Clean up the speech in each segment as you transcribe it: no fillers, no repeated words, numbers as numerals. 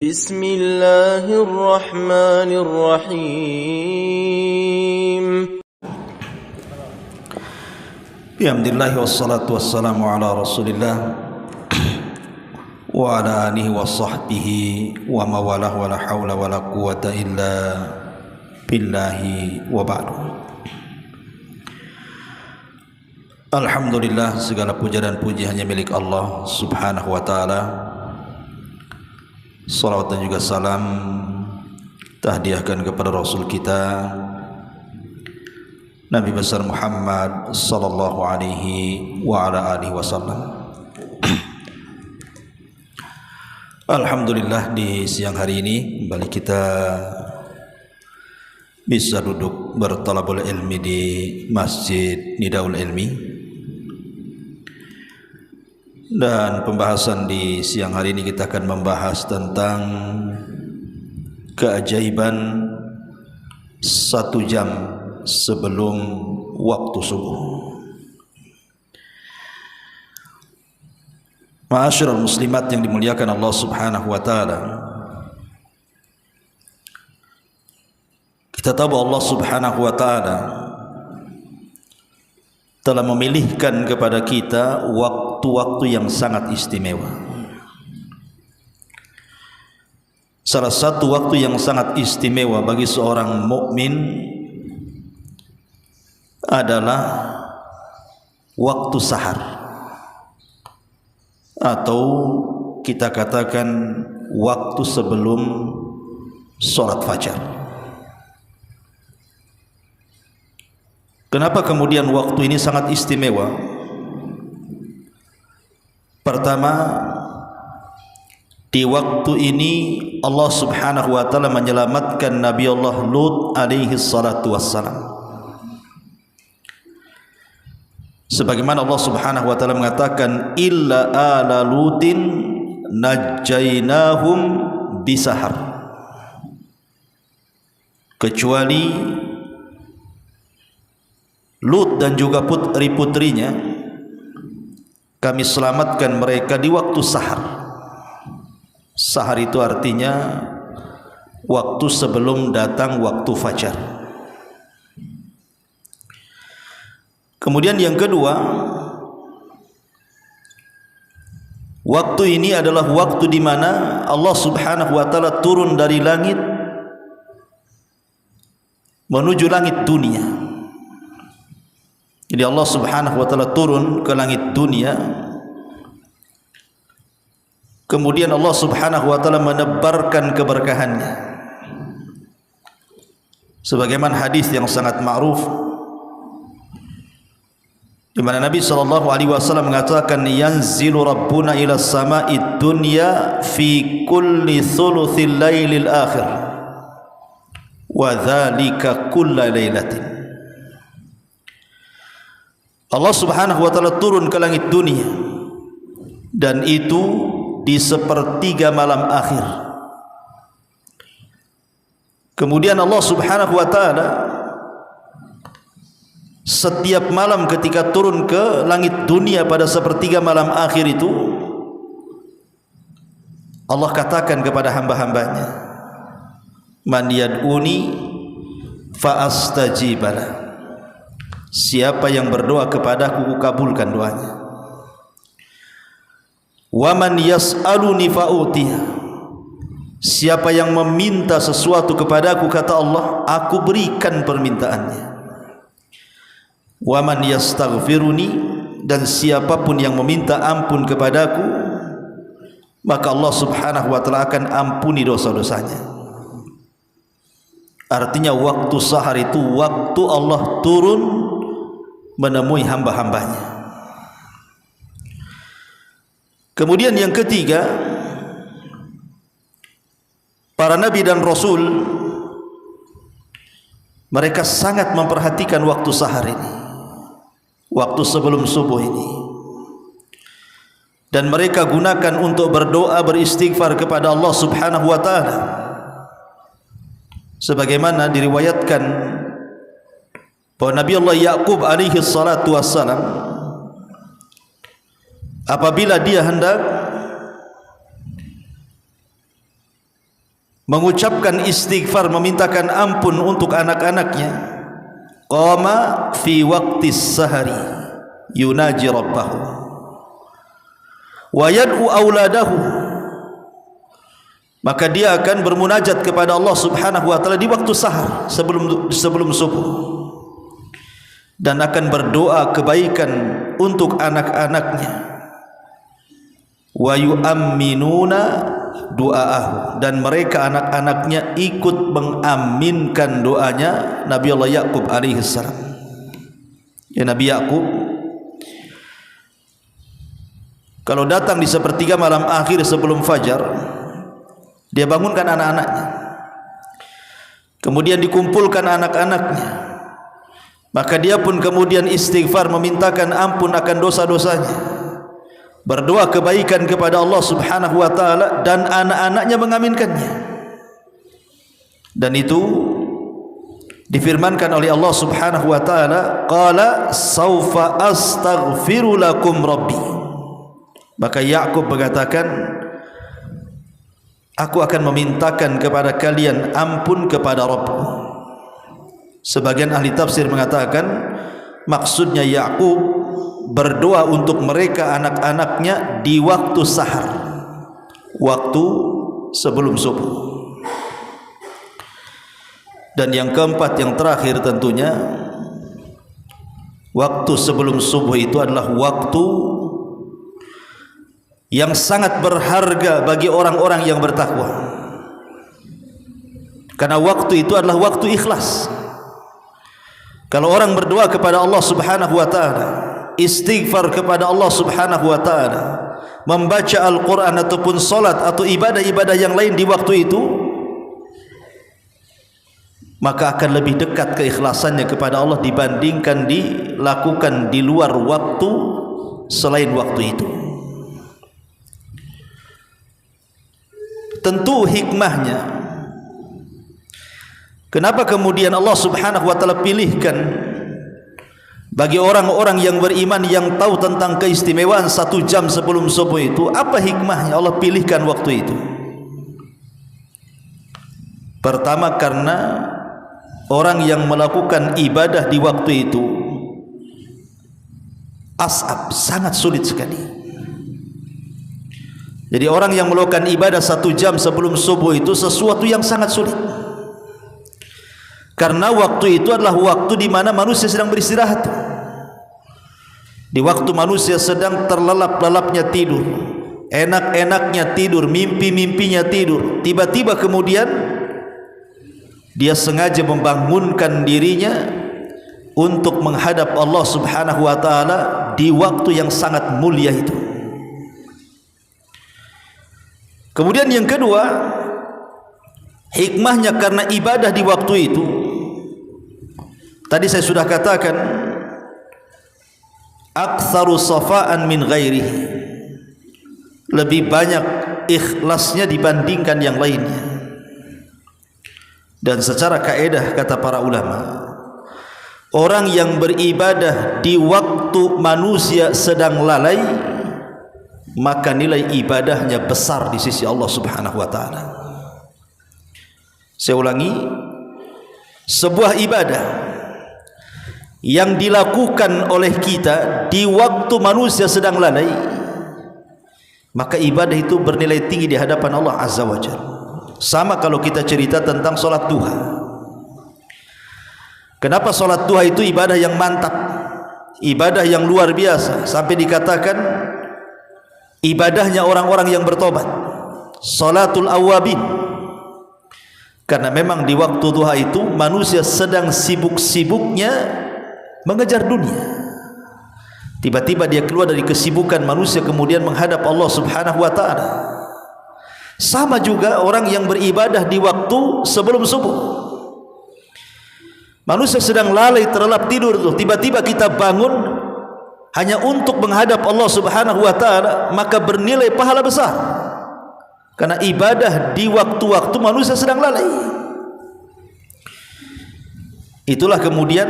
بسم الله الرحمن الرحيم Alhamdulillah wassalatu wassalamu ala rasulillah wa ala alihi wa sahbihi wa mawalah wa la hawla wa la quwata illa billahi wa ba'du. Alhamdulillah, segala puja dan puji hanya milik Allah subhanahu wa ta'ala. Salawat dan juga salam tahdiahkan kepada Rasul kita Nabi besar Muhammad sallallahu alaihi wa ala alihi wasallam. Alhamdulillah, di siang hari ini kembali kita bisa duduk bertalabul ilmi di Masjid Nidaul Ilmi. Dan pembahasan di siang hari ini kita akan membahas tentang keajaiban 1 jam sebelum waktu subuh. Ma'asyiral muslimat yang dimuliakan Allah subhanahu wa ta'ala, kita tahu Allah subhanahu wa ta'ala telah memilihkan kepada kita waktu-waktu yang sangat istimewa. Salah satu waktu yang sangat istimewa bagi seorang mukmin adalah waktu sahar, atau kita katakan waktu sebelum sholat fajar. Kenapa kemudian waktu ini sangat istimewa? Pertama, di waktu ini Allah subhanahu wa ta'ala menyelamatkan Nabi Allah Lut alaihi salatu wassalam. Sebagaimana Allah subhanahu wa ta'ala mengatakan, illa ala lutin najjaynahum bisahar, kecuali Lut dan juga putri-putrinya kami selamatkan mereka di waktu sahar. Sahar itu artinya waktu sebelum datang waktu fajar. Kemudian yang kedua, waktu ini adalah waktu di mana Allah subhanahu wa ta'ala turun dari langit menuju langit dunia. Jadi Allah subhanahu wa ta'ala turun ke langit dunia, kemudian Allah subhanahu wa ta'ala menebarkan keberkahannya. Sebagaimana hadis yang sangat ma'ruf, di mana Nabi sallallahu alaihi wasallam mengatakan, yanzilu rabbuna ila sama'id dunya fi kulli thuluthil lailil akhir wa dzalika kulla lailatin. Allah subhanahu wa ta'ala turun ke langit dunia, dan itu di sepertiga malam akhir. Kemudian Allah subhanahu wa ta'ala setiap malam ketika turun ke langit dunia pada sepertiga malam akhir itu, Allah katakan kepada hamba-hambanya, man yad'uni fa astajibalah, siapa yang berdoa kepadaku, kukabulkan doanya. Wa man yas'aluni fa'utiha, siapa yang meminta sesuatu kepadaku, kata Allah, aku berikan permintaannya. Wa man yastaghfiruni, dan siapapun yang meminta ampun kepadaku, maka Allah subhanahu wa ta'ala akan ampuni dosa-dosanya. Artinya waktu sahar itu waktu Allah turun menemui hamba-hambanya. Kemudian yang ketiga, para nabi dan rasul mereka sangat memperhatikan waktu sahar ini, waktu sebelum subuh ini, dan mereka gunakan untuk berdoa, beristighfar kepada Allah subhanahu wa ta'ala. Sebagaimana diriwayatkan bahwa Nabi Allah Yaqub alaihi salatu wassalam, apabila dia hendak mengucapkan istighfar, memintakan ampun untuk anak-anaknya, qama fi waqtis sahari yunaji rabbahu wa yad'u auladahu, maka dia akan bermunajat kepada Allah Subhanahu wa taala di waktu sahar, sebelum subuh, dan akan berdoa kebaikan untuk anak-anaknya. Wa yu'amminuna du'aahu, dan mereka anak-anaknya ikut mengaminkan doanya Nabi Allah Yaqub alaihi salam. Ya, Nabi Yaqub kalau datang di sepertiga malam akhir sebelum fajar, dia bangunkan anak-anaknya, kemudian dikumpulkan anak-anaknya, maka dia pun kemudian istighfar, memintakan ampun akan dosa-dosanya, berdoa kebaikan kepada Allah Subhanahu wa taala, dan anak-anaknya mengaminkannya. Dan itu difirmankan oleh Allah Subhanahu wa taala, qala saufa astaghfiru lakum rabbi. Maka Yakub mengatakan, aku akan memintakan kepada kalian ampun kepada Rabbku. Sebagian ahli tafsir mengatakan maksudnya Yakub berdoa untuk mereka anak-anaknya di waktu sahar, waktu sebelum subuh. Dan yang keempat, yang terakhir tentunya, waktu sebelum subuh itu adalah waktu yang sangat berharga bagi orang-orang yang bertakwa, karena waktu itu adalah waktu ikhlas. Kalau orang berdoa kepada Allah Subhanahu wa taala, istighfar kepada Allah Subhanahu wa taala, membaca Al-Quran ataupun salat atau ibadah-ibadah yang lain di waktu itu, maka akan lebih dekat keikhlasannya kepada Allah dibandingkan dilakukan di luar waktu selain waktu itu. Tentu hikmahnya, kenapa kemudian Allah Subhanahu wa taala pilihkan bagi orang-orang yang beriman, yang tahu tentang keistimewaan 1 jam sebelum subuh itu? Apa hikmahnya Allah pilihkan waktu itu? Pertama, karena orang yang melakukan ibadah di waktu itu as'ab, sangat sulit sekali. Jadi orang yang melakukan ibadah 1 jam sebelum subuh itu sesuatu yang sangat sulit, karena waktu itu adalah waktu di mana manusia sedang beristirahat. Di waktu manusia sedang terlelap-lelapnya tidur, enak-enaknya tidur, mimpi-mimpinya tidur, tiba-tiba kemudian dia sengaja membangunkan dirinya untuk menghadap Allah Subhanahu wa taala di waktu yang sangat mulia itu. Kemudian yang kedua, hikmahnya karena ibadah di waktu itu, tadi saya sudah katakan, aktsaru safa'an min ghairihi, lebih banyak ikhlasnya dibandingkan yang lainnya. Dan secara kaedah kata para ulama, orang yang beribadah di waktu manusia sedang lalai, maka nilai ibadahnya besar di sisi Allah Subhanahu wa taala. Saya ulangi, sebuah ibadah yang dilakukan oleh kita di waktu manusia sedang lalai, maka ibadah itu bernilai tinggi di hadapan Allah Azza wa Jalla. Sama kalau kita cerita tentang sholat duha. Kenapa sholat duha itu ibadah yang mantap, ibadah yang luar biasa, sampai dikatakan ibadahnya orang-orang yang bertobat, sholatul awwabin. Karena memang di waktu duha itu manusia sedang sibuk-sibuknya mengejar dunia. Tiba-tiba dia keluar dari kesibukan manusia kemudian menghadap Allah Subhanahu wa taala. Sama juga orang yang beribadah di waktu sebelum subuh. Manusia sedang lalai, terlelap tidur tuh, tiba-tiba kita bangun hanya untuk menghadap Allah Subhanahu wa taala, maka bernilai pahala besar. Karena ibadah di waktu-waktu manusia sedang lalai. Itulah kemudian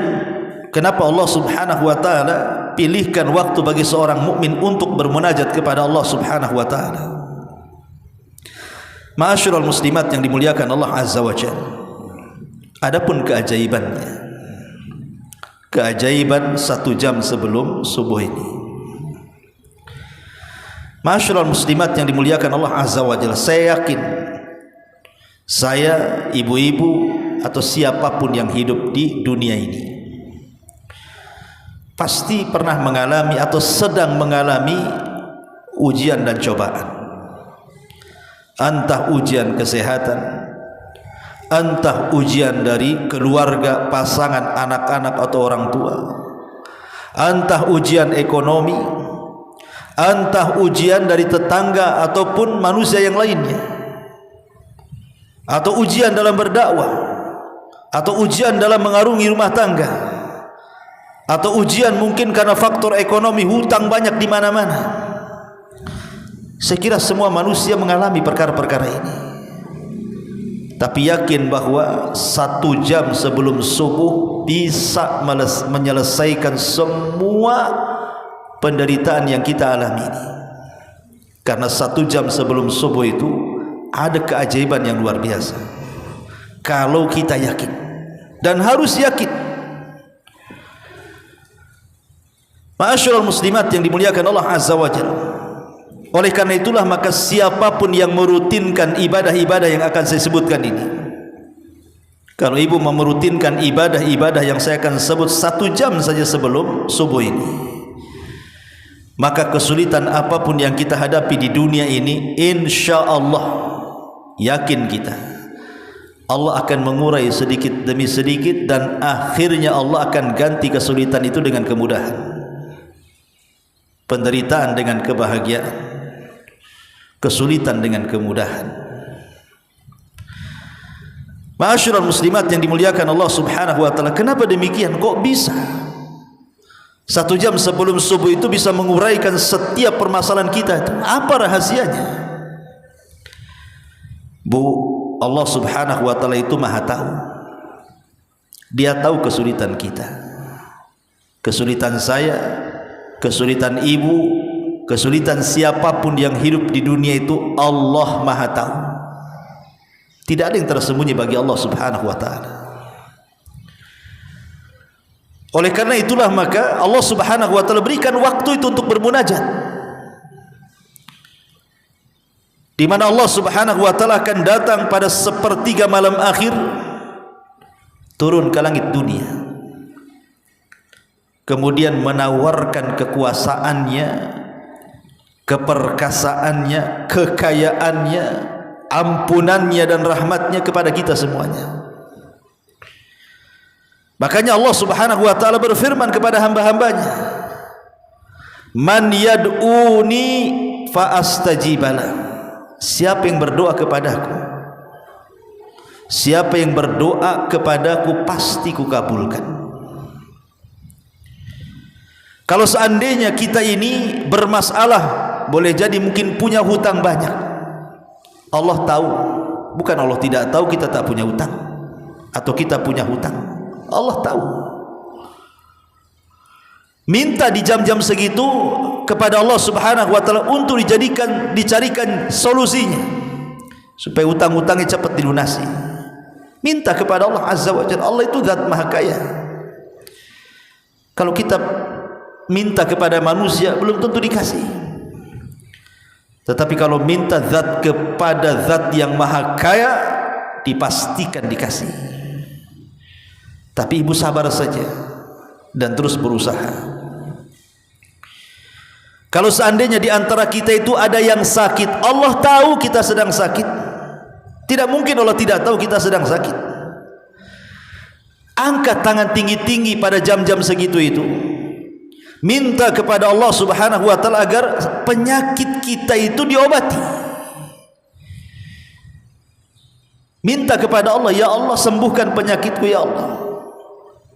kenapa Allah Subhanahu wa taala pilihkan waktu bagi seorang mukmin untuk bermunajat kepada Allah Subhanahu wa taala. Ma'asyiral muslimat yang dimuliakan Allah Azza wa Jalla, adapun keajaibannya, keajaiban 1 jam sebelum subuh ini. Ma'asyiral muslimat yang dimuliakan Allah Azza wa Jalla, saya yakin saya, ibu-ibu atau siapapun yang hidup di dunia ini pasti pernah mengalami atau sedang mengalami ujian dan cobaan. Entah ujian kesehatan, entah ujian dari keluarga, pasangan, anak-anak atau orang tua, entah ujian ekonomi, entah ujian dari tetangga ataupun manusia yang lainnya, atau ujian dalam berdakwah, atau ujian dalam mengarungi rumah tangga, atau ujian mungkin karena faktor ekonomi, hutang banyak di mana-mana. Saya kira semua manusia mengalami perkara-perkara ini. Tapi yakin bahwa 1 jam sebelum subuh bisa menyelesaikan semua penderitaan yang kita alami ini. Karena 1 jam sebelum subuh itu ada keajaiban yang luar biasa. Kalau kita yakin, dan harus yakin. Ma'asyiral muslimat yang dimuliakan Allah Azza wa Jalla, oleh karena itulah maka siapapun yang merutinkan ibadah-ibadah yang akan saya sebutkan ini, kalau ibu merutinkan ibadah-ibadah yang saya akan sebut 1 jam saja sebelum subuh ini, maka kesulitan apapun yang kita hadapi di dunia ini, insya Allah, yakin kita, Allah akan mengurai sedikit demi sedikit, dan akhirnya Allah akan ganti kesulitan itu dengan kemudahan, penderitaan dengan kebahagiaan, kesulitan dengan kemudahan. Ma'asyiral muslimat yang dimuliakan Allah Subhanahu wa taala, kenapa demikian? Kok bisa 1 jam sebelum subuh itu bisa menguraikan setiap permasalahan kita itu? Apa rahasianya? Bu, Allah Subhanahu wa taala itu Maha tahu. Dia tahu kesulitan kita, kesulitan saya, kesulitan ibu, kesulitan siapapun yang hidup di dunia itu. Allah Maha tahu. Tidak ada yang tersembunyi bagi Allah Subhanahu wa taala. Oleh karena itulah maka Allah Subhanahu wa taala berikan waktu itu untuk bermunajat, di mana Allah Subhanahu wa taala akan datang pada 1/3 malam akhir, turun ke langit dunia, kemudian menawarkan kekuasaannya, keperkasaannya, kekayaannya, ampunannya dan rahmatnya kepada kita semuanya. Makanya Allah Subhanahu wa taala berfirman kepada hamba-hambanya, "Man yad'uni fa astajibala." Siapa yang berdoa kepadaku, siapa yang berdoa kepadaku pasti kukabulkan. Kalau seandainya kita ini bermasalah, boleh jadi mungkin punya hutang banyak, Allah tahu. Bukan Allah tidak tahu kita tak punya hutang atau kita punya hutang, Allah tahu. Minta di jam-jam segitu kepada Allah Subhanahu wa taala untuk dicarikan solusinya supaya hutang-hutangnya cepat dilunasi. Minta kepada Allah Azza wa Jalla. Allah itu zat maha kaya. Kalau kita minta kepada manusia belum tentu dikasih. Tetapi kalau minta zat kepada zat yang maha kaya, dipastikan dikasih. Tapi ibu sabar saja dan terus berusaha. Kalau seandainya di antara kita itu ada yang sakit, Allah tahu kita sedang sakit. Tidak mungkin Allah tidak tahu kita sedang sakit. Angkat tangan tinggi-tinggi pada jam-jam segitu itu, minta kepada Allah Subhanahu wa taala agar penyakit kita itu diobati. Minta kepada Allah, ya Allah sembuhkan penyakitku ya Allah.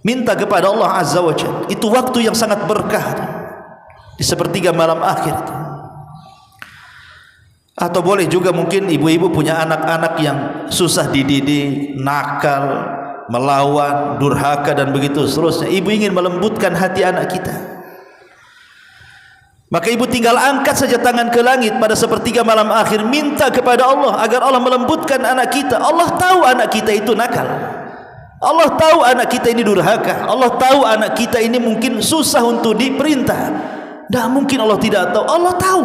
Minta kepada Allah Azza wa Jalla. Itu waktu yang sangat berkah di 1/3 malam akhir itu. Atau boleh juga mungkin ibu-ibu punya anak-anak yang susah dididik, nakal, melawan, durhaka dan begitu seterusnya. Ibu ingin melembutkan hati anak kita, Maka ibu tinggal angkat saja tangan ke langit pada sepertiga malam akhir, minta kepada Allah agar Allah melembutkan anak kita. Allah tahu anak kita itu nakal, Allah tahu anak kita ini durhaka, Allah tahu anak kita ini mungkin susah untuk diperintah. Tidak mungkin Allah tidak tahu, Allah tahu.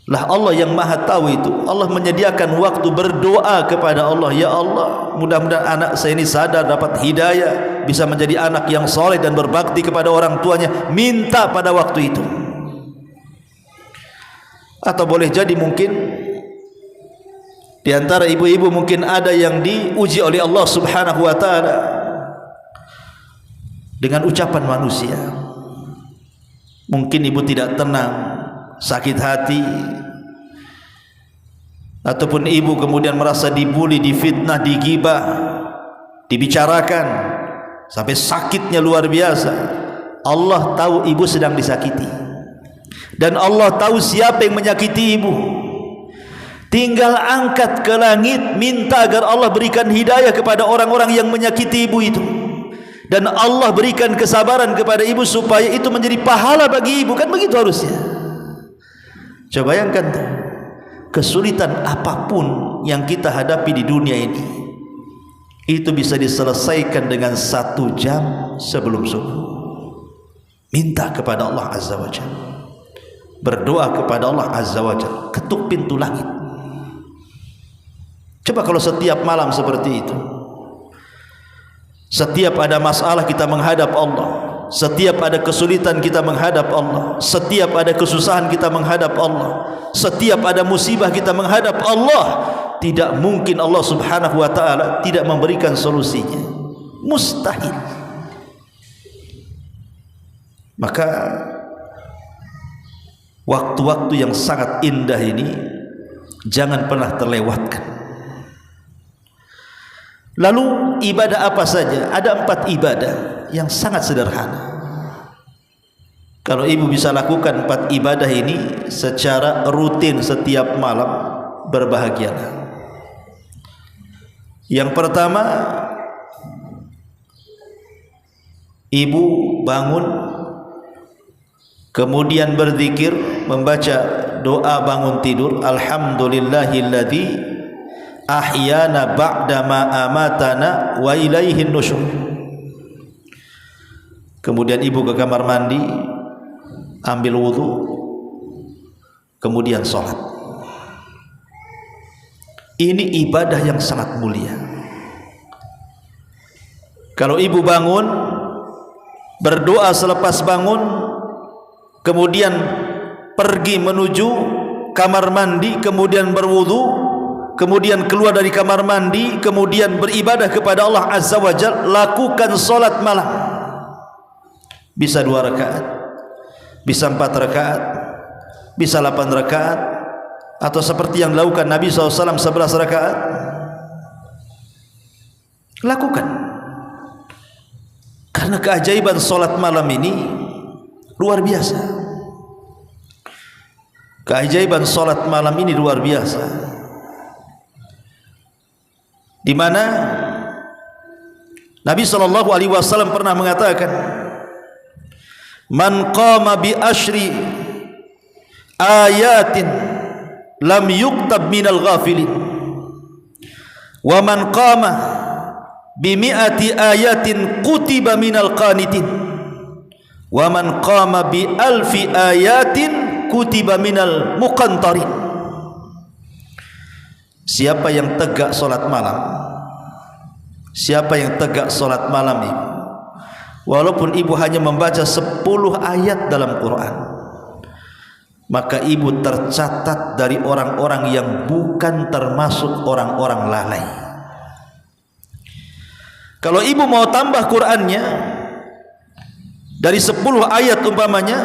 Lah Allah yang maha tahu itu, Allah menyediakan waktu berdoa kepada Allah. Ya Allah, mudah-mudahan anak saya ini sadar, dapat hidayah, bisa menjadi anak yang soleh dan berbakti kepada orang tuanya. Minta pada waktu itu. Atau boleh jadi mungkin di antara ibu-ibu mungkin ada yang diuji oleh Allah Subhanahu wa ta'ala dengan ucapan manusia. Mungkin ibu tidak tenang, sakit hati, ataupun ibu kemudian merasa dibuli, difitnah, digibah, dibicarakan sampai sakitnya luar biasa. Allah tahu ibu sedang disakiti, dan Allah tahu siapa yang menyakiti ibu. Tinggal angkat ke langit, minta agar Allah berikan hidayah kepada orang-orang yang menyakiti ibu itu, dan Allah berikan kesabaran kepada ibu supaya itu menjadi pahala bagi ibu. Kan begitu harusnya. Coba bayangkan, kesulitan apapun yang kita hadapi di dunia ini, itu bisa diselesaikan dengan 1 jam sebelum subuh. Minta kepada Allah Azza wa Jalla, berdoa kepada Allah Azza wa Jalla, ketuk pintu langit. Coba kalau setiap malam seperti itu, setiap ada masalah kita menghadap Allah, setiap ada kesulitan kita menghadap Allah, setiap ada kesusahan kita menghadap Allah, setiap ada musibah kita menghadap Allah, tidak mungkin Allah Subhanahu wa ta'ala tidak memberikan solusinya. Mustahil. Maka waktu-waktu yang sangat indah ini jangan pernah terlewatkan. Lalu ibadah apa saja? Ada 4 ibadah yang sangat sederhana. Kalau ibu bisa lakukan 4 ibadah ini secara rutin setiap malam, berbahagialah. Yang pertama, ibu bangun, kemudian berzikir, membaca doa bangun tidur. Alhamdulillahilladzi ahyana ba'da ma amatana wa ilaihin nusyur. Kemudian ibu ke kamar mandi, ambil wudu, kemudian sholat. Ini ibadah yang sangat mulia. Kalau ibu bangun, berdoa selepas bangun, kemudian pergi menuju kamar mandi, kemudian berwudu, kemudian keluar dari kamar mandi, kemudian beribadah kepada Allah Azza wa Jalla, lakukan solat malam. Bisa 2 rakaat, bisa 4 rakaat, bisa 8 rakaat, atau seperti yang dilakukan Nabi SAW 11 rakaat. Lakukan, karena keajaiban solat malam ini luar biasa. Keajaiban solat malam ini luar biasa, di mana Nabi SAW pernah mengatakan, man qama bi ashri ayatin lam yuktab minal ghafilin, wa man qama bi mi'ati ayatin kutiba minal qanitin, wa man qama bi alfi ayatin kutiba minal muqantarin. Siapa yang tegak solat malam, siapa yang tegak solat malam ini, walaupun ibu hanya membaca 10 ayat dalam Quran, maka ibu tercatat dari orang-orang yang bukan termasuk orang-orang lalai. Kalau ibu mau tambah Qurannya dari 10 ayat umpamanya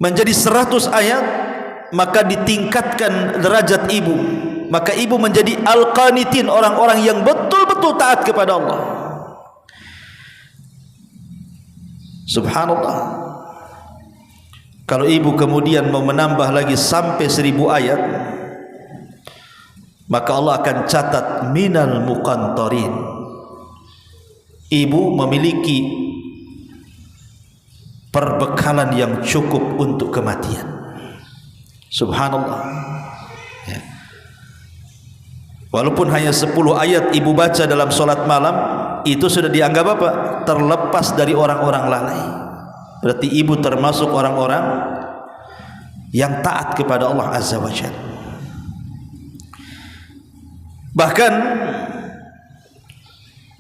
menjadi 100 ayat, maka ditingkatkan derajat ibu, maka ibu menjadi al-qanitin, orang-orang yang betul-betul taat kepada Allah. Subhanallah. Kalau ibu kemudian mau menambah lagi sampai 1000 ayat, maka Allah akan catat minal muqantarin. Ibu memiliki perbekalan yang cukup untuk kematian. Subhanallah. Ya. Walaupun hanya 10 ayat ibu baca dalam solat malam, itu sudah dianggap apa? Terlepas dari orang-orang lalai. Berarti ibu termasuk orang-orang yang taat kepada Allah Azza wa Jalla. Bahkan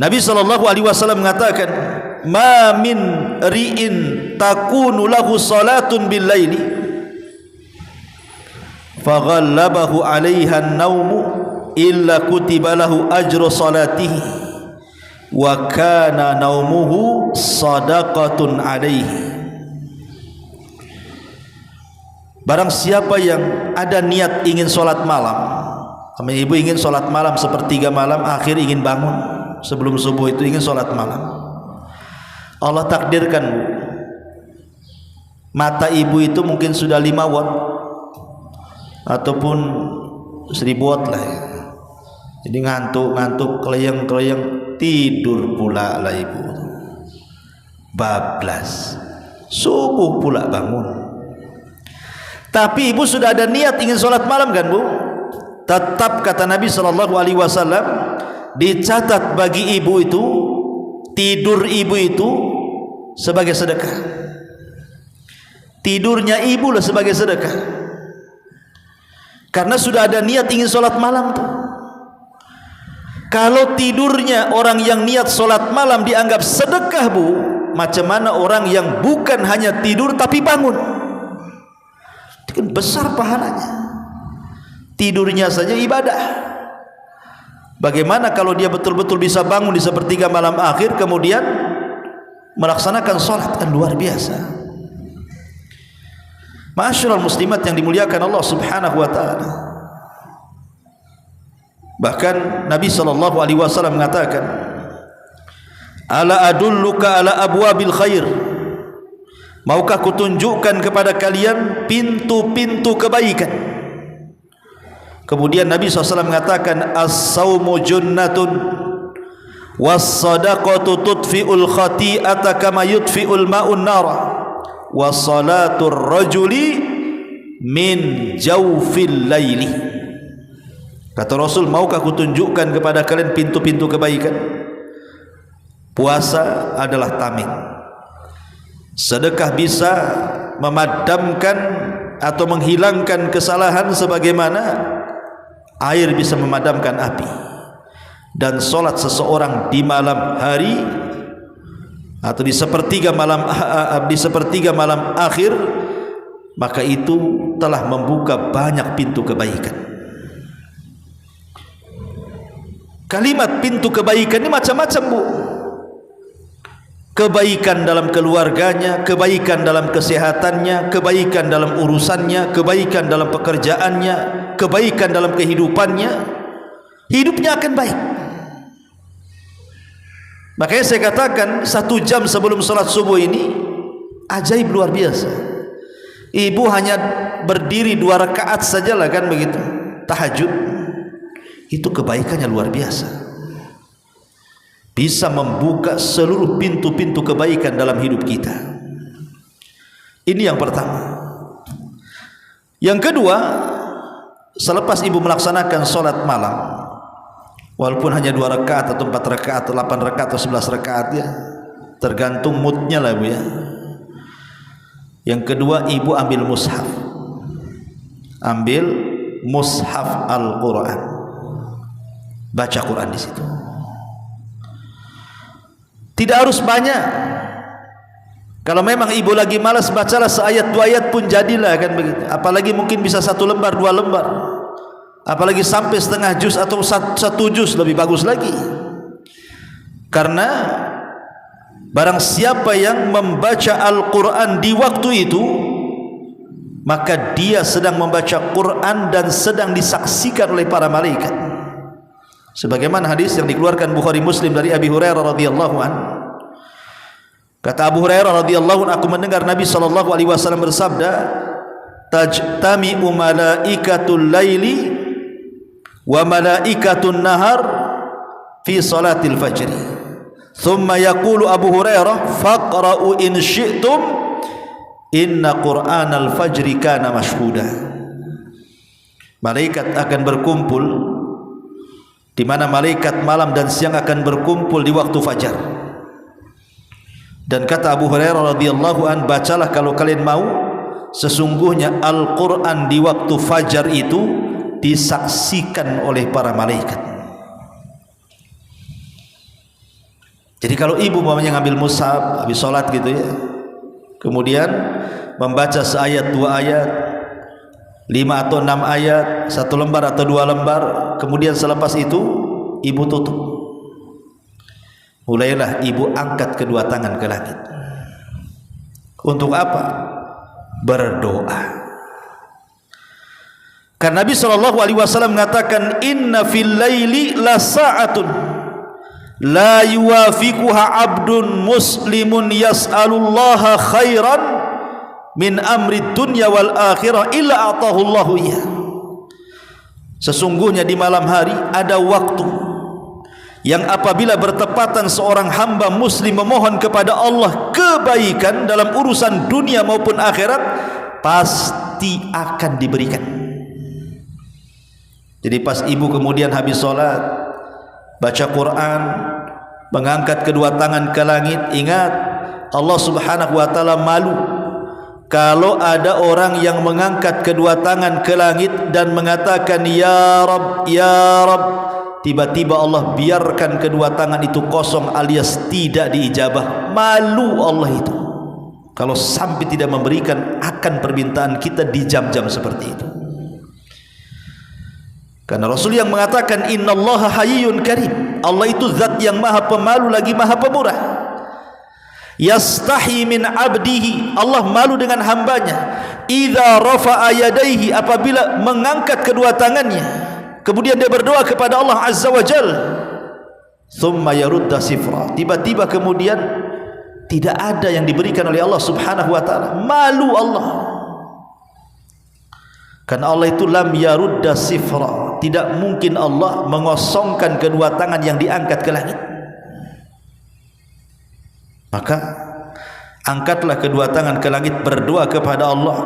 Nabi SAW mengatakan, ma min ri'in takunu lahu salatun bil laili faghallabahu 'alaiha an-naumu illa kutiba lahu ajru salatihi wa kana naumuhu sadaqatun 'alaihi. Barang siapa yang ada niat ingin solat malam, ibu ingin solat malam sepertiga malam, akhir ingin bangun sebelum subuh, itu ingin solat malam, Allah takdirkan mata ibu itu mungkin sudah 5 watt ataupun 1000 watt lah ya. Jadi ngantuk keleyang tidur pula lah ibu, bablas, subuh pula bangun. Tapi ibu sudah ada niat ingin sholat malam kan bu? Tetap kata Nabi SAW, dicatat bagi ibu itu, tidur ibu itu sebagai sedekah. Tidurnya ibu lah sebagai sedekah, karena sudah ada niat ingin sholat malam tuh. Kalau tidurnya orang yang niat sholat malam dianggap sedekah bu, macam mana orang yang bukan hanya tidur tapi bangun? Itu kan besar pahalanya. Tidurnya saja ibadah. Bagaimana kalau dia betul-betul bisa bangun di sepertiga malam akhir kemudian melaksanakan sholat, kan luar biasa. Ma'asyiral muslimat yang dimuliakan Allah Subhanahu wa taala. Bahkan Nabi SAW mengatakan, ala adulluka ala abwabil khair, maukah kutunjukkan kepada kalian pintu-pintu kebaikan? Kemudian Nabi SAW mengatakan, as-sawmu junnatun was-sadaqatu tudfi'ul khati'ata kama yudfi'ul ma'un nara wa salatur rajuli min jawfil laili. Kata Rasul, maukah kutunjukkan kepada kalian pintu-pintu kebaikan? Puasa adalah tameng. Sedekah bisa memadamkan atau menghilangkan kesalahan sebagaimana air bisa memadamkan api. Dan solat seseorang di malam hari atau di sepertiga malam akhir, maka itu telah membuka banyak pintu kebaikan. Kalimat pintu kebaikan ini macam-macam bu. Kebaikan dalam keluarganya, kebaikan dalam kesehatannya, kebaikan dalam urusannya, kebaikan dalam pekerjaannya, kebaikan dalam kehidupannya, hidupnya akan baik. Makanya saya katakan 1 jam sebelum sholat subuh ini ajaib luar biasa. Ibu hanya berdiri 2 rakaat sajalah kan begitu, tahajud, itu kebaikannya luar biasa, bisa membuka seluruh pintu-pintu kebaikan dalam hidup kita. Ini yang pertama. Yang kedua, selepas ibu melaksanakan sholat malam, walaupun hanya 2 rakaat atau 4 rakaat atau 8 rakaat atau 11 rakaat ya, tergantung moodnya lah bu ya. Yang kedua, ibu ambil mushaf, Al-Quran, baca Quran di situ. Tidak harus banyak. Kalau memang ibu lagi malas, bacalah seayat 2 ayat pun jadilah kan begitu. Apalagi mungkin bisa 1 lembar 2 lembar, apalagi sampai setengah juz atau 1 juz lebih bagus lagi. Karena barang siapa yang membaca Al-Quran di waktu itu, maka dia sedang membaca Quran dan sedang disaksikan oleh para malaikat. Sebagaimana hadis yang dikeluarkan Bukhari Muslim dari Abi Hurairah radhiyallahu anhu. Kata Abu Hurairah radhiyallahu anhu, aku mendengar Nabi SAW bersabda, tajtami'u malaikatul laili wa malaikatun nahar fi salatil fajr. Thumma yaqulu Abu Hurairah, faqra'u in syi'tum Inna Qur'anal fajri kana mashhuda. Malaikat akan berkumpul, di mana malaikat malam dan siang akan berkumpul di waktu fajar. Dan kata Abu Hurairah radhiyallahu an, bacalah kalau kalian mau, sesungguhnya Al-Quran di waktu fajar itu disaksikan oleh para malaikat. Jadi kalau ibu mamanya ngambil mushaf habis sholat gitu ya, kemudian membaca seayat dua ayat, 5 atau 6 ayat, 1 lembar atau 2 lembar, kemudian selepas itu ibu tutup. Mulailah ibu angkat kedua tangan ke langit. Untuk apa? Berdoa. Karena Nabi SAW mengatakan, inna fil laili la sa'atun la yuwafiquha abdun muslimun yas'alullaha khairan min amri dunya wal akhirah illa atahu Allahu iya. Sesungguhnya di malam hari ada waktu yang apabila bertepatan seorang hamba muslim memohon kepada Allah kebaikan dalam urusan dunia maupun akhirat, pasti akan diberikan. Jadi pas ibu kemudian habis sholat, baca Quran, mengangkat kedua tangan ke langit, ingat Allah subhanahu wa ta'ala malu kalau ada orang yang mengangkat kedua tangan ke langit dan mengatakan ya Rabb, ya Rabb, tiba-tiba Allah biarkan kedua tangan itu kosong alias tidak diijabah. Malu Allah itu kalau sampai tidak memberikan akan permintaan kita di jam-jam seperti itu. Karena Rasul yang mengatakan innallaha hayyun karim, Allah itu zat yang maha pemalu lagi maha pemurah. Yastahi min abdihi, Allah malu dengan hambanya. Idza rafa'a yadayhi, apabila mengangkat kedua tangannya, kemudian dia berdoa kepada Allah Azza wa Jal, thumma yarudda sifra, tiba-tiba kemudian tidak ada yang diberikan oleh Allah subhanahu wa ta'ala. Malu Allah. Karena Allah itu lam yarudda sifra, tidak mungkin Allah mengosongkan kedua tangan yang diangkat ke langit. Maka angkatlah kedua tangan ke langit, berdoa kepada Allah.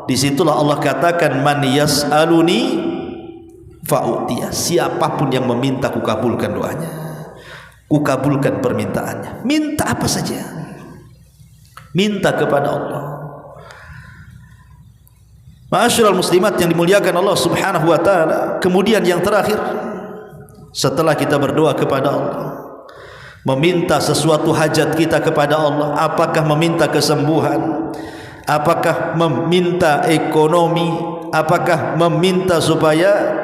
Disitulah Allah katakan man yas'aluni fa'utiyah, siapapun yang meminta ku kabulkan doanya, ku kabulkan permintaannya. Minta apa saja, minta kepada Allah. Ma'asyiral muslimat yang dimuliakan Allah subhanahu wa ta'ala. Kemudian yang terakhir, setelah kita berdoa kepada Allah, meminta sesuatu hajat kita kepada Allah, apakah meminta kesembuhan, apakah meminta ekonomi, apakah meminta supaya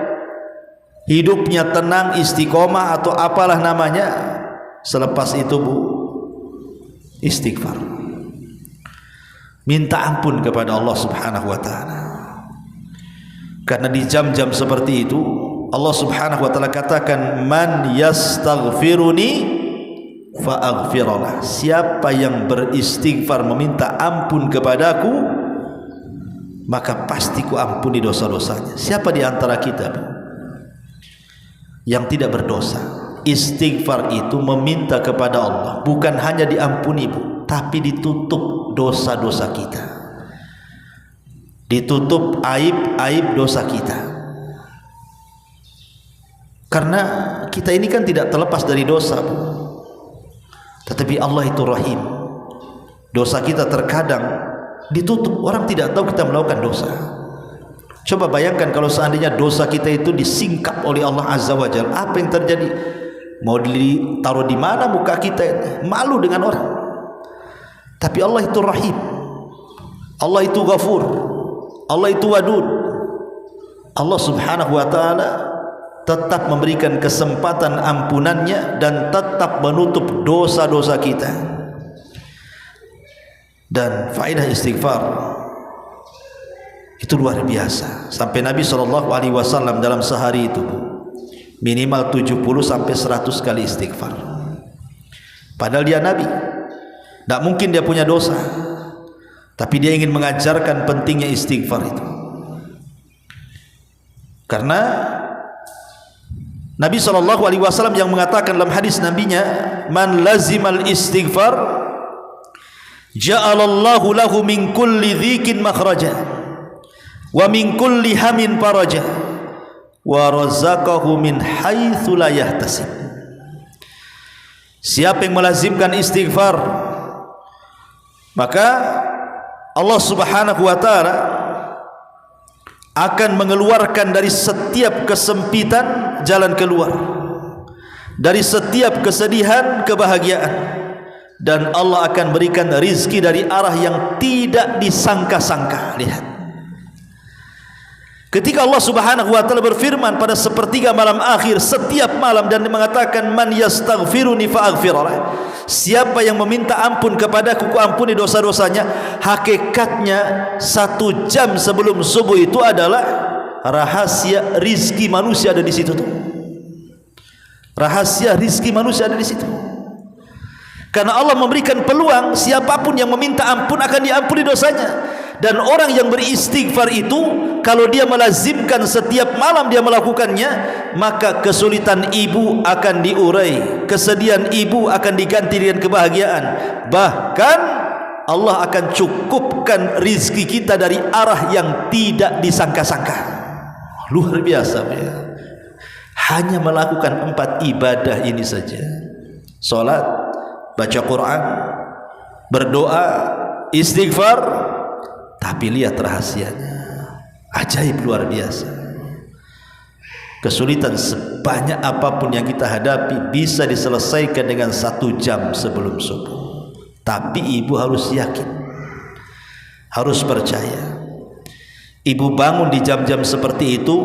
hidupnya tenang, istiqomah, atau apalah namanya, selepas itu bu, istighfar, minta ampun kepada Allah subhanahu wa ta'ala. Karena di jam-jam seperti itu Allah subhanahu wa ta'ala katakan man yastaghfiruni fa'aghfirullah, siapa yang beristighfar meminta ampun kepadaku maka pasti ku ampuni dosa-dosanya. Siapa di antara kita yang tidak berdosa? Istighfar itu meminta kepada Allah bukan hanya diampuni bu, tapi ditutup dosa-dosa kita, ditutup aib-aib dosa kita. Karena kita ini kan tidak terlepas dari dosa bu, tetapi Allah itu rahim. Dosa kita terkadang ditutup, orang tidak tahu kita melakukan dosa. Coba bayangkan kalau seandainya dosa kita itu disingkap oleh Allah Azza wa Jalla, apa yang terjadi? Mau ditaruh di mana muka kita ini? Malu dengan orang. Tapi Allah itu rahim, Allah itu ghafur, Allah itu wadud. Allah subhanahu wa ta'ala tetap memberikan kesempatan ampunannya dan tetap menutup dosa-dosa kita. Dan faedah istighfar itu luar biasa. Sampai Nabi SAW dalam sehari itu minimal 70 sampai 100 kali istighfar. Padahal dia Nabi, tidak mungkin dia punya dosa, tapi dia ingin mengajarkan pentingnya istighfar itu. Karena Nabi SAW yang mengatakan dalam hadis nabinya, man lazimal istighfar Ja'alallahu lahu min kulli dhikin makhraja wa min kulli hamin faraja wa razaqahu min haitsu la yahtasib. Siapa yang melazimkan istighfar, maka Allah Subhanahu wa taala akan mengeluarkan dari setiap kesempitan jalan keluar, dari setiap kesedihan kebahagiaan, dan Allah akan berikan rizki dari arah yang tidak disangka-sangka. Lihat, ketika Allah Subhanahu wa taala berfirman pada sepertiga malam akhir setiap malam dan mengatakan man yastaghfiruni fa'aghfirlah, siapa yang meminta ampun kepadaku, ku ampuni dosa-dosanya, hakikatnya 1 jam sebelum subuh itu adalah rahasia rizki manusia ada di situ tuh. Rahasia rizki manusia ada di situ. Karena Allah memberikan peluang siapapun yang meminta ampun akan diampuni dosanya. Dan orang yang beristighfar itu kalau dia melazimkan setiap malam dia melakukannya, maka kesulitan ibu akan diurai, kesedihan ibu akan diganti dengan kebahagiaan. Bahkan Allah akan cukupkan rizki kita dari arah yang tidak disangka-sangka. Luar biasa ya. Hanya melakukan 4 ibadah ini saja: salat, baca Quran, berdoa, istighfar. Tapi lihat rahasianya, ajaib luar biasa. Kesulitan sebanyak apapun yang kita hadapi bisa diselesaikan dengan 1 jam sebelum subuh. Tapi ibu harus yakin, harus percaya. Ibu bangun di jam-jam seperti itu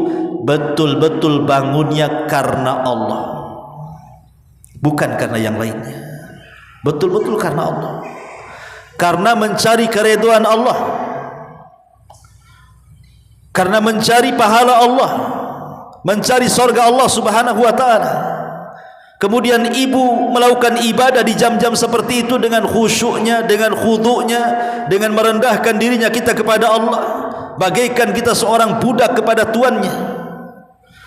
betul-betul bangunnya karena Allah, bukan karena yang lainnya. Betul-betul karena Allah, karena mencari keridhaan Allah, karena mencari pahala Allah, mencari surga Allah Subhanahu wa taala. Kemudian ibu melakukan ibadah di jam-jam seperti itu dengan khusyuknya, dengan khudu'nya, dengan merendahkan dirinya kita kepada Allah, bagaikan kita seorang budak kepada tuannya,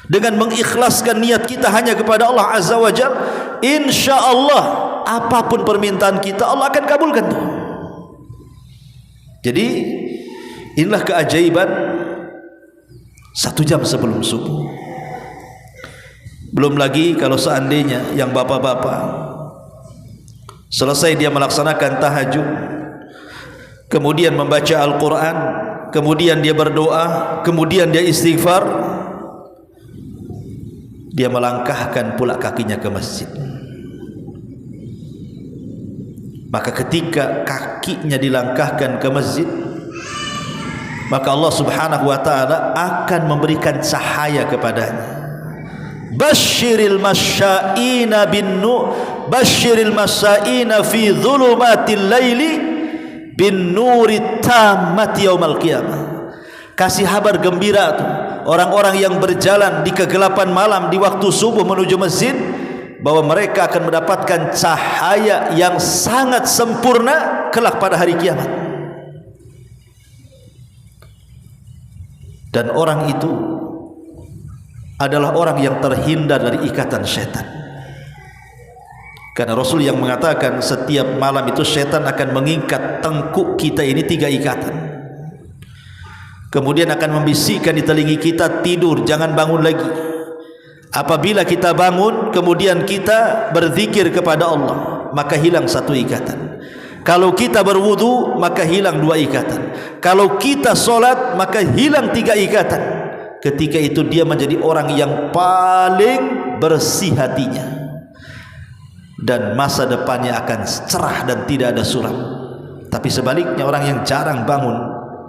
dengan mengikhlaskan niat kita hanya kepada Allah Azza wa Jalla. InsyaAllah apapun permintaan kita Allah akan kabulkan tuh. Jadi inilah keajaiban 1 jam sebelum subuh. Belum lagi kalau seandainya yang bapak-bapak selesai dia melaksanakan tahajud, kemudian membaca Al-Quran, kemudian dia berdoa, kemudian dia istighfar, dia melangkahkan pula kakinya ke masjid. Maka ketika kakinya dilangkahkan ke masjid, maka Allah Subhanahu wa taala akan memberikan cahaya kepadanya. Basyiril masyaina bin nur, basyiril masyaina fi dhulumatil laili bin nuri tammati yaumil qiyamah. Kasih kabar gembira tuh orang-orang yang berjalan di kegelapan malam di waktu subuh menuju masjid, bahwa mereka akan mendapatkan cahaya yang sangat sempurna kelak pada hari kiamat. Dan orang itu adalah orang yang terhindar dari ikatan syaitan. Karena Rasul yang mengatakan setiap malam itu syaitan akan mengikat tengkuk kita ini 3 ikatan. Kemudian akan membisikkan di telinga kita, tidur, jangan bangun lagi. Apabila kita bangun kemudian kita berzikir kepada Allah, maka hilang 1 ikatan. Kalau kita berwudu maka hilang 2 ikatan. Kalau kita solat maka hilang 3 ikatan. Ketika itu dia menjadi orang yang paling bersih hatinya, dan masa depannya akan cerah dan tidak ada suram. Tapi sebaliknya orang yang jarang bangun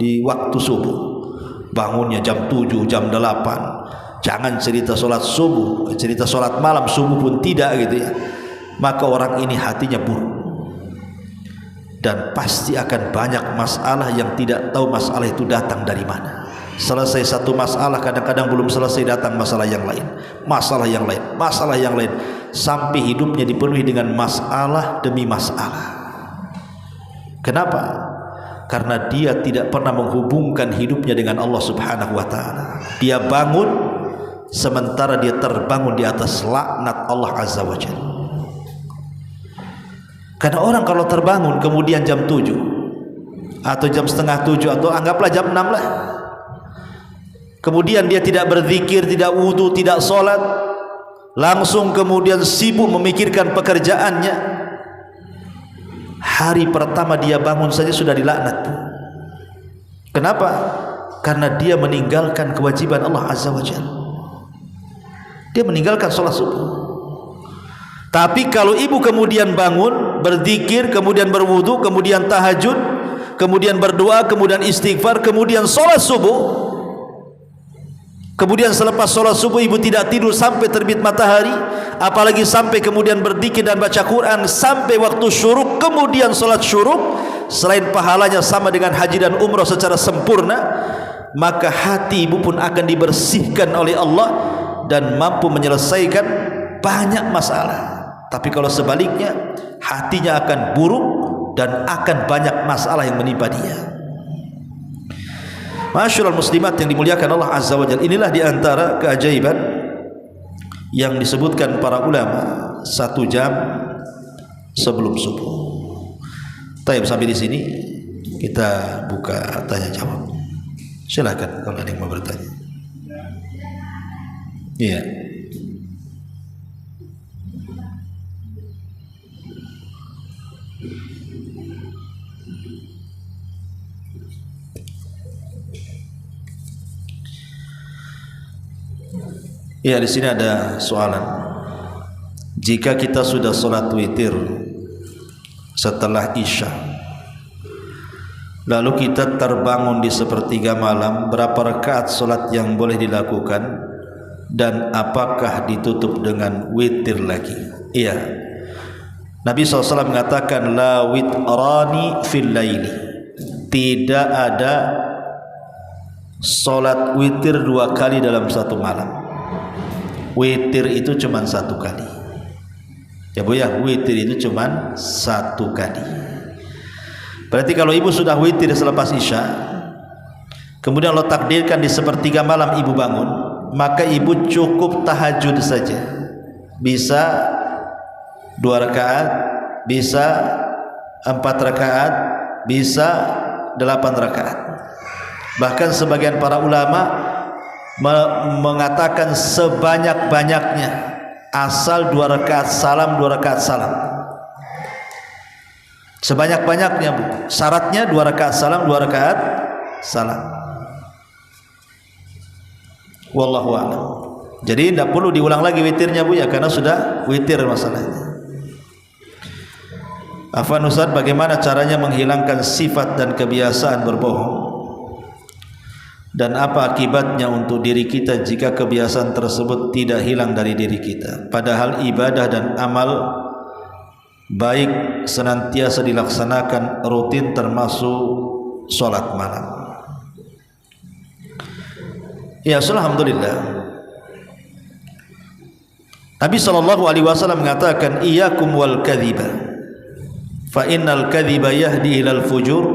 di waktu subuh, bangunnya jam 7, jam 8, jangan cerita solat subuh, cerita solat malam, subuh pun tidak gitu ya, maka orang ini hatinya buruk. Dan pasti akan banyak masalah yang tidak tahu masalah itu datang dari mana. Selesai 1 masalah kadang-kadang belum selesai datang masalah yang lain, masalah yang lain, masalah yang lain, sampai hidupnya dipenuhi dengan masalah demi masalah. Kenapa? Karena dia tidak pernah menghubungkan hidupnya dengan Allah Subhanahu wa taala. Dia bangun sementara dia terbangun di atas laknat Allah Azza wa Jalla. Karena orang kalau terbangun kemudian jam 7 atau jam setengah 7 atau anggaplah jam 6 lah, kemudian dia tidak berzikir, tidak wudu, tidak sholat, langsung kemudian sibuk memikirkan pekerjaannya, hari pertama dia bangun saja sudah dilaknat. Kenapa? Karena dia meninggalkan kewajiban Allah Azza wa Jalla. Dia meninggalkan sholat subuh. Tapi kalau ibu kemudian bangun, berzikir, kemudian berwudu, kemudian tahajud, kemudian berdoa, kemudian istighfar, kemudian sholat subuh, kemudian selepas sholat subuh ibu tidak tidur sampai terbit matahari, apalagi sampai kemudian berzikir dan baca Quran sampai waktu syuruk, kemudian sholat syuruk, selain pahalanya sama dengan haji dan umrah secara sempurna, maka hati ibu pun akan dibersihkan oleh Allah dan mampu menyelesaikan banyak masalah. Tapi kalau sebaliknya, hatinya akan buruk dan akan banyak masalah yang menimpa dia. Masyaallah muslimat yang dimuliakan Allah Azza wa Jalla, inilah di antara keajaiban yang disebutkan para ulama 1 jam sebelum subuh. Baik, sampai di sini kita buka tanya jawab. Silakan kalau ada yang mau bertanya. Iya. Ya, di sini ada soalan. Jika kita sudah sholat witir setelah isya, lalu kita terbangun di sepertiga malam, berapa rakaat sholat yang boleh dilakukan dan apakah ditutup dengan witir lagi? Iya, Nabi SAW mengatakan la witrani fil laili, tidak ada sholat witir 2 kali dalam satu malam. Witir itu cuma 1 kali. Ya Bu ya, witir itu cuma 1 kali. Berarti kalau ibu sudah witir selepas isya, kemudian Allah takdirkan di sepertiga malam ibu bangun, maka ibu cukup tahajud saja. Bisa 2 rakaat, bisa 4 rakaat, bisa 8 rakaat. Bahkan sebagian para ulama mengatakan sebanyak-banyaknya, asal 2 rakaat salam, 2 rakaat salam. Sebanyak-banyaknya Bu. Syaratnya 2 rakaat salam, 2 rakaat salam. Wallahu a'lam. Jadi tidak perlu diulang lagi witirnya Bu ya, karena sudah witir masalahnya. Afwan Ustaz, bagaimana caranya menghilangkan sifat dan kebiasaan berbohong? Dan apa akibatnya untuk diri kita jika kebiasaan tersebut tidak hilang dari diri kita, padahal ibadah dan amal baik senantiasa dilaksanakan rutin termasuk sholat malam? Ya, alhamdulillah. Nabi SAW mengatakan iyyakum wal kadhiba fa innal kadhiba yahdi ilal fujur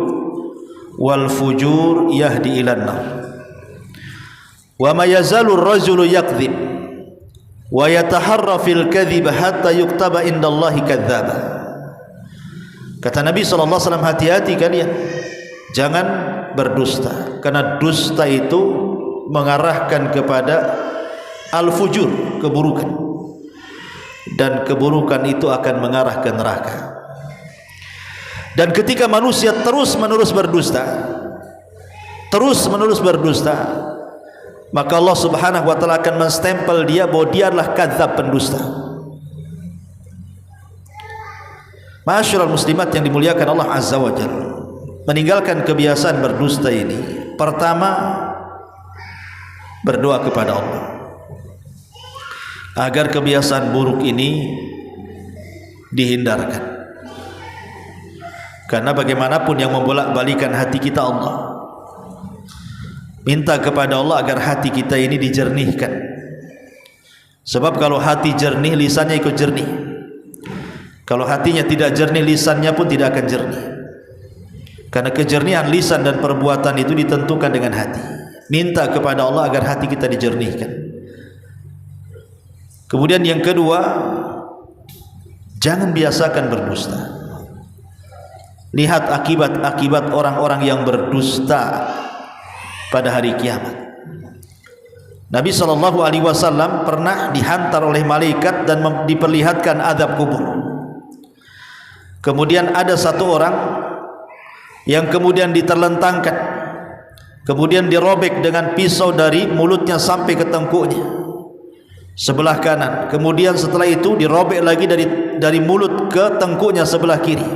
wal fujur yahdi ilan nar. Wa ma yazalu ar-rajulu yakdzib wa yataharra fil kadhib hatta yuktaba indallahi kadzdzaba. Kata Nabi SAW, hati-hati kalian, jangan berdusta, karena dusta itu mengarahkan kepada al-fujur, keburukan, dan keburukan itu akan mengarah ke neraka. Dan ketika manusia terus-menerus berdusta, maka Allah Subhanahu wa taala akan menstempel dia bahwa dia adalah kadzab, pendusta. Masyaallah muslimat yang dimuliakan Allah Azza wa Jalla, meninggalkan kebiasaan berdusta ini, pertama berdoa kepada Allah agar kebiasaan buruk ini dihindarkan. Karena bagaimanapun yang membolak-balikan hati kita Allah. Minta kepada Allah agar hati kita ini dijernihkan. Sebab kalau hati jernih, lisannya ikut jernih. Kalau hatinya tidak jernih, lisannya pun tidak akan jernih. Karena kejernihan lisan dan perbuatan itu ditentukan dengan hati. Minta kepada Allah agar hati kita dijernihkan. Kemudian yang kedua, jangan biasakan berdusta. Lihat akibat-akibat orang-orang yang berdusta pada hari kiamat. Nabi SAW pernah dihantar oleh malaikat dan diperlihatkan azab kubur. Kemudian ada satu orang yang kemudian diterlentangkan, kemudian dirobek dengan pisau dari mulutnya sampai ke tengkuknya sebelah kanan. Kemudian setelah itu dirobek lagi dari mulut ke tengkuknya sebelah kiri.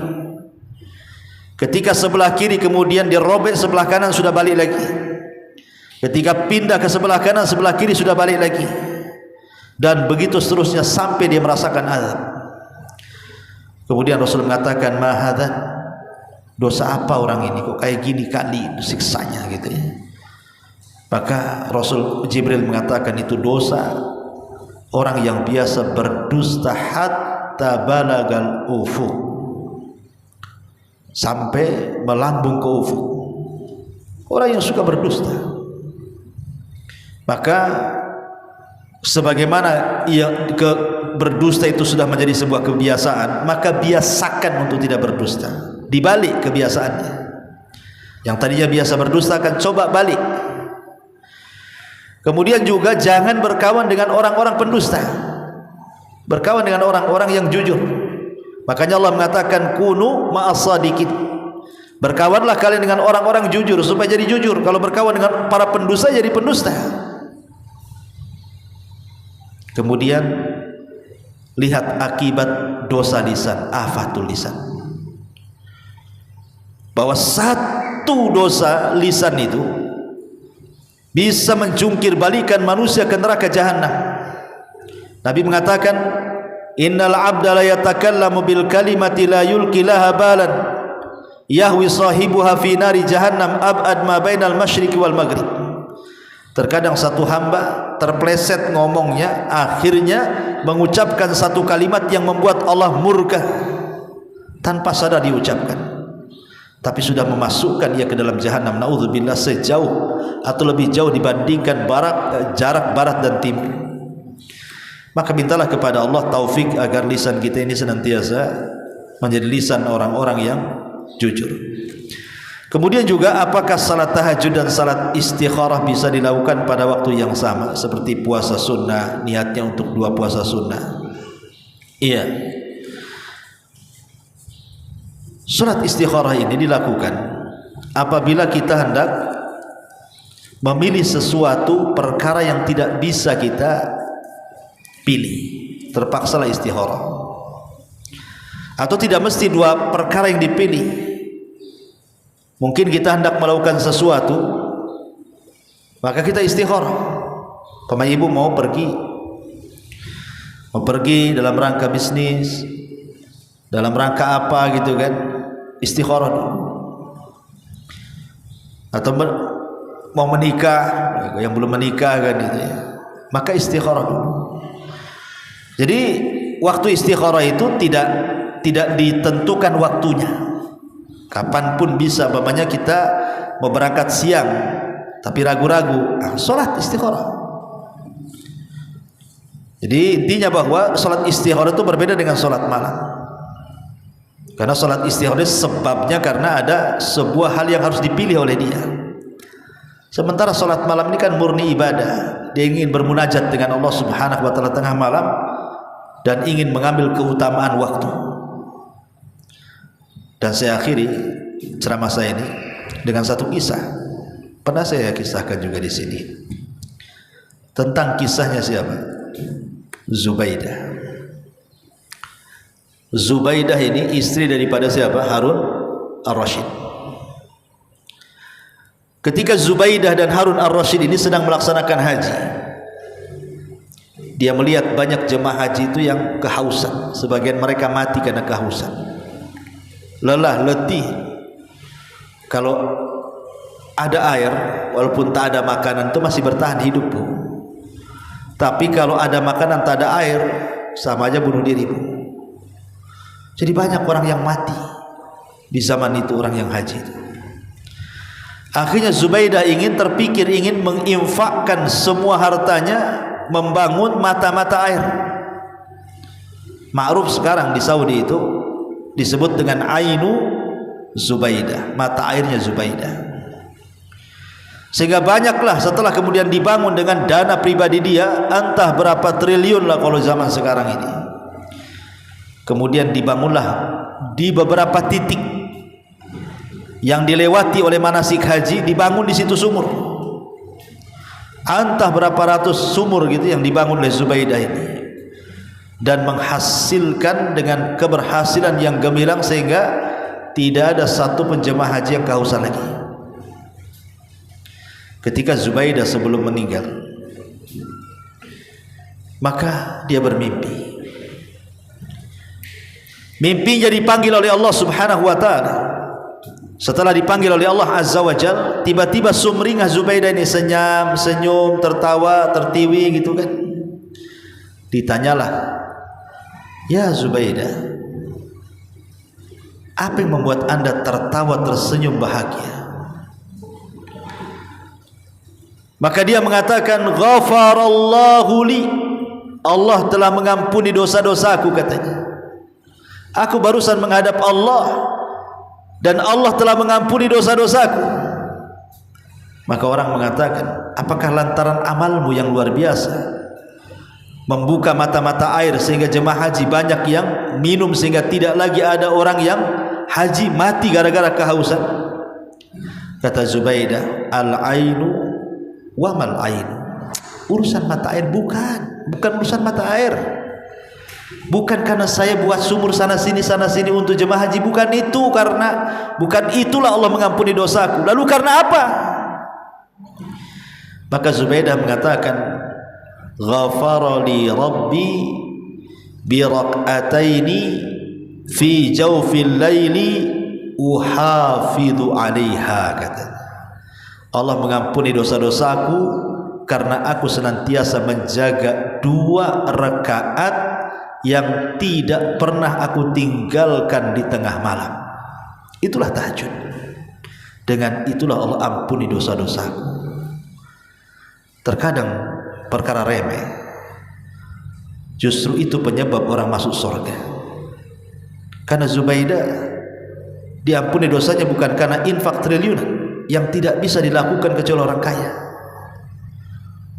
Ketika sebelah kiri kemudian dirobek sebelah kanan, sudah balik lagi. Ketika pindah ke sebelah kanan, sebelah kiri sudah balik lagi. Dan begitu seterusnya sampai dia merasakan azab. Kemudian Rasul mengatakan, "Ma hadza?" Dosa apa orang ini kok kayak gini kali siksanya gitu ya. Maka Rasul Jibril mengatakan itu dosa orang yang biasa berdusta hatta balagal ufuq, sampai melambung ke ufuk. Orang yang suka berdusta, maka sebagaimana berdusta itu sudah menjadi sebuah kebiasaan, maka biasakan untuk tidak berdusta. Dibalik kebiasaannya. Yang tadinya biasa berdusta akan coba balik. Kemudian juga jangan berkawan dengan orang-orang pendusta. Berkawan dengan orang-orang yang jujur. Makanya Allah mengatakan kunu ma'as-sadiqin. Berkawanlah kalian dengan orang-orang jujur supaya jadi jujur. Kalau berkawan dengan para pendusta jadi pendusta. Kemudian lihat akibat dosa lisan, afatul lisan. Bahwa satu dosa lisan itu bisa menjungkir balikan manusia ke neraka jahanam. Nabi mengatakan, "Innal 'abda la yatakallamu bil kalimati la yulqi laha balan yahwi sahibuha fi nari jahannam ab'ad ma bainal masyriqi wal maghrib." Terkadang satu hamba terpleset ngomongnya, akhirnya mengucapkan satu kalimat yang membuat Allah murka tanpa sadar diucapkan, tapi sudah memasukkan ia ke dalam jahanam. Naudzubillah, sejauh atau lebih jauh dibandingkan jarak barat dan timur. Maka mintalah kepada Allah taufik agar lisan kita ini senantiasa menjadi lisan orang-orang yang jujur. Kemudian juga apakah salat tahajud dan salat istikharah bisa dilakukan pada waktu yang sama seperti puasa sunnah, niatnya untuk 2 puasa sunnah? Iya. Salat istikharah ini dilakukan apabila kita hendak memilih sesuatu perkara yang tidak bisa kita pilih, terpaksalah istikharah. Atau tidak mesti 2 perkara yang dipilih. Mungkin kita hendak melakukan sesuatu, maka kita istikharah. Pemain ibu mau pergi dalam rangka bisnis, dalam rangka apa gitu kan, istikharah dulu. Atau mau menikah, yang belum menikah kan gitu ya, maka istikharah dulu. Jadi waktu istikharah itu tidak ditentukan waktunya, kapanpun bisa. Umpamanya kita mau berangkat siang tapi ragu-ragu, sholat istikharah. Jadi intinya bahwa sholat istikharah itu berbeda dengan sholat malam. Karena sholat istikharah sebabnya karena ada sebuah hal yang harus dipilih oleh dia. Sementara sholat malam ini kan murni ibadah. Dia ingin bermunajat dengan Allah Subhanahu wa ta'ala tengah malam dan ingin mengambil keutamaan waktu. Dan saya akhiri ceramah saya ini dengan satu kisah. Pernah saya kisahkan juga di sini. Tentang kisahnya siapa? Zubaidah. Zubaidah ini istri daripada siapa? Harun Ar-Rasyid. Ketika Zubaidah dan Harun Ar-Rasyid ini sedang melaksanakan haji, dia melihat banyak jemaah haji itu yang kehausan. Sebagian mereka mati karena kehausan, lelah, letih. Kalau ada air, walaupun tak ada makanan, itu masih bertahan hidup, Bu. Tapi kalau ada makanan tak ada air, sama aja bunuh diri, Bu. Jadi banyak orang yang mati di zaman itu, orang yang haji itu. Akhirnya Zubaidah terpikir ingin menginfakkan semua hartanya membangun mata-mata air. Ma'ruf sekarang di Saudi itu disebut dengan Ainu Zubaidah, mata airnya Zubaidah. Sehingga banyaklah setelah kemudian dibangun dengan dana pribadi dia, entah berapa triliun lah kalau zaman sekarang ini. Kemudian dibangunlah di beberapa titik yang dilewati oleh manasik haji, dibangun di situ sumur. Entah berapa ratus sumur gitu yang dibangun oleh Zubaidah ini, dan menghasilkan dengan keberhasilan yang gemilang sehingga tidak ada satu penjemaah haji yang kehausan lagi. Ketika Zubaidah sebelum meninggal, maka dia bermimpi. Mimpinya dipanggil oleh Allah Subhanahu wa ta'ala. Setelah dipanggil oleh Allah Azza wa Jal, tiba-tiba sumringah Zubaidah ini senyum, tertawa, tertiwi gitu kan. Ditanyalah, "Ya Zubaidah, apa yang membuat anda tertawa, tersenyum, bahagia?" Maka dia mengatakan, "Ghafarallahu li." Allah telah mengampuni dosa-dosaku, katanya. Aku barusan menghadap Allah dan Allah telah mengampuni dosa-dosaku. Maka orang mengatakan, apakah lantaran amalmu yang luar biasa membuka mata-mata air sehingga jemaah haji banyak yang minum sehingga tidak lagi ada orang yang haji mati gara-gara kehausan? Kata Zubaidah, "Al-ainu wa mal ainu." Urusan mata air bukan urusan mata air. Bukan karena saya buat sumur sana sini untuk jemaah haji, bukan itu, karena bukan itulah Allah mengampuni dosaku. Lalu karena apa? Maka Zubaidah mengatakan, "Ghafarali Rabbi bi rak'ataini fi jawfil laili uhafidhu 'alaiha." Kata Allah mengampuni dosa-dosaku karena aku senantiasa menjaga 2 rakaat yang tidak pernah aku tinggalkan di tengah malam. Itulah tahajud. Dengan itulah Allah ampuni dosa-dosaku. Terkadang perkara remeh, justru itu penyebab orang masuk surga. Karena Zubaidah diampuni dosanya bukan karena infak triliunan yang tidak bisa dilakukan kecuali orang kaya.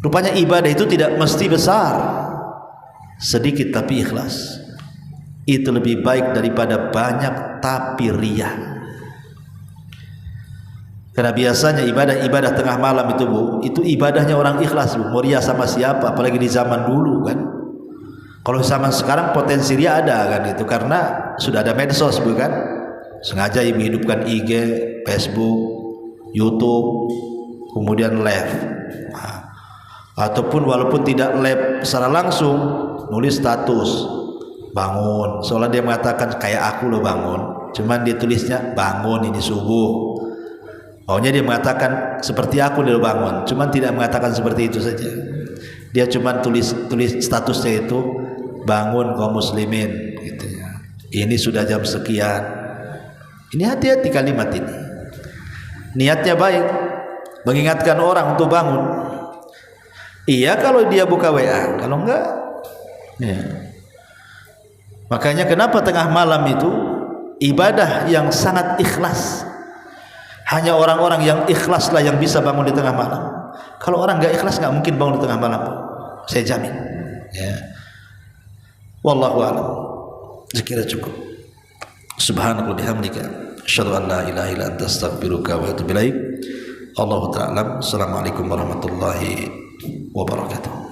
Rupanya ibadah itu tidak mesti besar, sedikit tapi ikhlas. Itu lebih baik daripada banyak tapi riya. Karena biasanya ibadah tengah malam itu, Bu, itu ibadahnya orang ikhlas, Bu. Mau riya sama siapa? Apalagi di zaman dulu kan. Kalau zaman sekarang potensi riya ada kan itu, karena sudah ada medsos, Bu kan. Sengaja ibu hidupkan IG, Facebook, YouTube, kemudian live. Ataupun walaupun tidak live secara langsung, nulis status bangun, soalnya dia mengatakan kayak aku loh bangun, cuman dia tulisnya bangun ini subuh. Maunya dia mengatakan seperti aku dia bangun, cuman tidak mengatakan seperti itu saja. Dia cuman tulis statusnya itu bangun kaum muslimin gitu ya. Ini sudah jam sekian. Ini hati-hati kalimat ini. Niatnya baik, mengingatkan orang untuk bangun. Iya kalau dia buka WA, kalau enggak ya. Makanya kenapa tengah malam itu ibadah yang sangat ikhlas. Hanya orang-orang yang ikhlaslah yang bisa bangun di tengah malam. Kalau orang enggak ikhlas enggak mungkin bangun di tengah malam, saya jamin. Ya. Wallahu a'lam. Sekira cukup. Subhanallah bihamdika, asyhadu an la ilaha illa anta, astaghfiruka wa atubu ilaik. Allahu ta'ala. Assalamualaikum warahmatullahi wabarakatuh.